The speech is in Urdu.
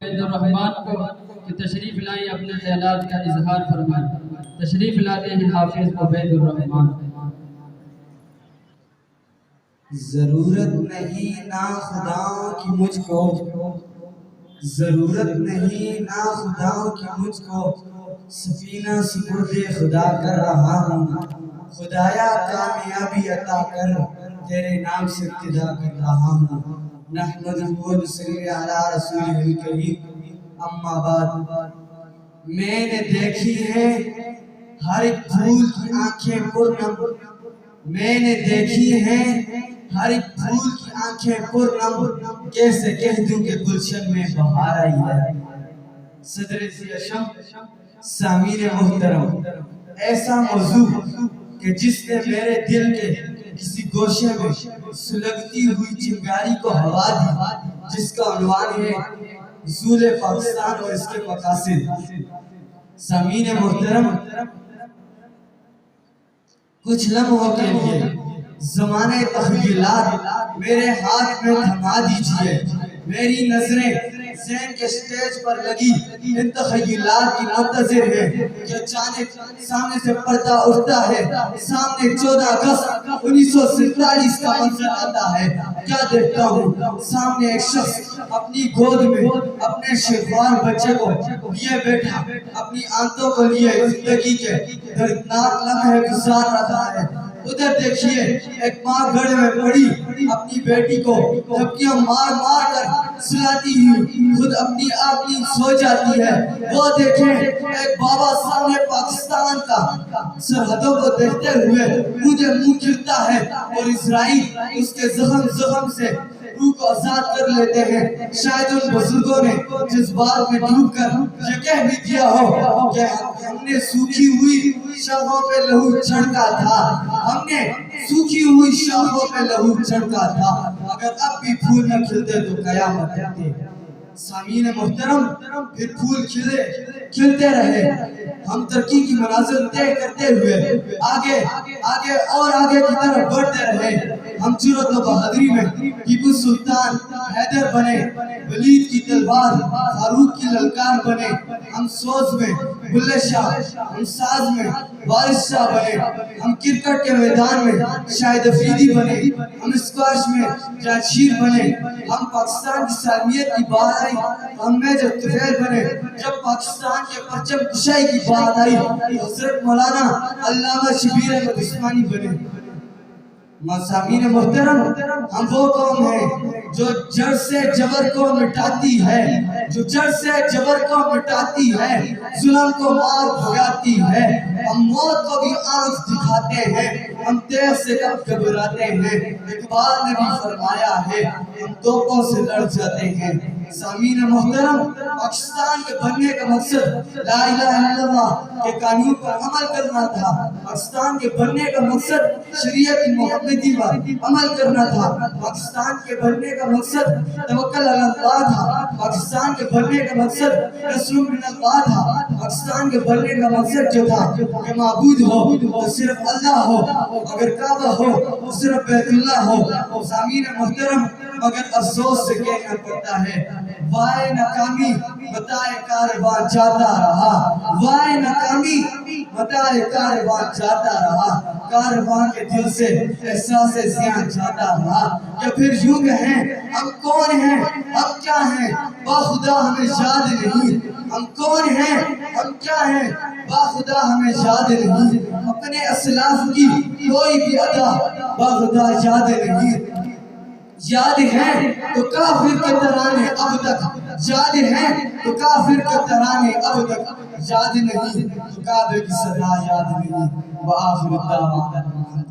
الرحمن کو کہ تشریف لائیں اپنے خیالات کا اظہار فرمائیں۔ تشریف لاتے ہیں حافظ عبید الرحمن۔ ضرورت نہیں ناخداؤں کی مجھ کو، ضرورت نہیں ناخداؤں کی مجھ کو، سفینہ سپرد خدا کر رہا ہوں۔ خدایا کامیابی عطا کر، تیرے نام سے ابتدا کر رہا ہوں۔ نحمدہ و نصلی علی رسولہ الکریم، اما بعد۔ میں نے دیکھی ہے ہر ایک پھول کی آنکھیں پرنم، میں نے دیکھی ہے ہر ایک پھول کی آنکھیں پرنم، کیسے کہہ دوں کہ گلشن میں بہار آئی ہے۔ صدر ذی سامعین محترم، ایسا موضوع کہ جس نے میرے دل کے کسی گوشے میں سلگتی ہوئی چنگاری کو ہوا دی، جس کا عنوان ہے حصول پاکستان اور اس کے مقاصد۔ سامعین محترم، کچھ لمحوں کے لیے زمانۂ تخیلات میرے ہاتھ میں تھما دیجئے۔ میری نظریں ذہن کے سٹیج پر لگی ان تخیلات کی منتظر ہے کہ اچانک سامنے سے پردہ اٹھتا ہے، سامنے 14 اگست 1947 کا منظر آتا ہے۔ کیا دیکھتا ہوں؟ سامنے ایک شخص اپنی گود میں اپنے شیخوار بچے کو لیے بیٹھا، اپنی آنتوں کو لیے زندگی کے دردناک لمحے گزار رہا ہے۔ ادھر دیکھیے ایک ماں گھڑے میں پڑی اپنی بیٹی کو دھکیاں مار مار کر سلاتی ہوئی خود اپنی آپ نیند سو جاتی ہے۔ وہ دیکھیں ایک بابا سامنے پاکستان کا سرحدوں کو دیکھتے ہوئے مجھے منہ گرتا ہے، اور اسرائیل اس کے زخم سے روح کو آزاد کر لیتے ہیں۔ شاید ان بزرگوں نے جذبات میں ڈوب کر یہ کہہ بھی دیا ہو کہ ہم نے سوکھی ہوئی شاخوں پہ لہو چھڑکا تھا، ہم نے سوکھی ہوئی شاخوں پہ لہو چھڑکا تھا، اگر اب بھی پھول نہ کھلتے تو قیامت تھے۔ سامعین محترم، پھر پھول کھلتے رہے، ہم ترقی کی منازل طے کرتے ہوئے آگے اور آگے کی طرف بڑھتے رہے۔ ہم جرأت و بہادری میں ٹیپو سلطان حیدر بنے، ولید کی تلوار فاروق کی للکار بنے۔ ہم سوز میں بلے شاہ، ہم ساز میں وارث شاہ بنے۔ ہم کرکٹ کے میدان میں شاہد افریدی بنے، ہم اسکواش میں جانشیر بنے۔ ہم پاکستان کی سالمیت کی بات آئی، ہم میجر طفیل بنے۔ جب پاکستان کے پرچم کشائی کی بات آئی، حضرت مولانا علامہ شبیر احمد عثمانی بنے۔ سامعین محترم، ہم وہ قوم ہیں جو جڑ سے جبر کو مٹاتی ہے، جو جڑ سے جبر کو مٹاتی ہے، ظلم کو مار بھگاتی ہے۔ ہم موت کو بھی آنکھ دکھاتے ہیں، ہم تیر سے کب گھبراتے ہیں۔ اقبال نے بھی فرمایا ہے، ہم توپوں سے لڑ جاتے ہیں۔ سامعین محترم، پاکستان کے بننے کا مقصد لا الہ الا اللہ کے قانون پر عمل کرنا تھا۔ پاکستان کے بننے کا مقصد شریعت محمدی پر عمل کرنا تھا۔ پاکستان کے بننے کا مقصد توکل علی اللہ تھا۔ پاکستان کے بننے کا مقصد نصر من اللہ تھا۔ پاکستان کے بننے کا مقصد جو تھا کہ معبود ہو تو صرف اللہ ہو، اگر کعبہ ہو تو صرف بیت اللہ ہو۔ سامعین محترم، مگر افسوس سے کہنا پڑتا ہے، وائے ناکامی بتائے کاروان جاتا رہا، وائے ناکامی بتائے کاروان جاتا رہا، کاروان کے دل سے احساس زیاں جاتا رہا۔ یا پھر یوں کہیں، ہم کون ہیں، ہم کیا ہیں، باخدا ہمیں یاد نہیں۔ ہم کون ہیں، ہم کیا ہیں، باخدا ہمیں یاد نہیں۔ اپنے اسلاف کی کوئی بھی ادا باخدا یاد نہیں۔ یاد ہیں تو کافر کے ترانے اب تک، یاد ہیں تو کافر کے ترانے اب تک، یاد نہیں تو کعبے کی صدا یاد نہیں۔ وآخر دعوانا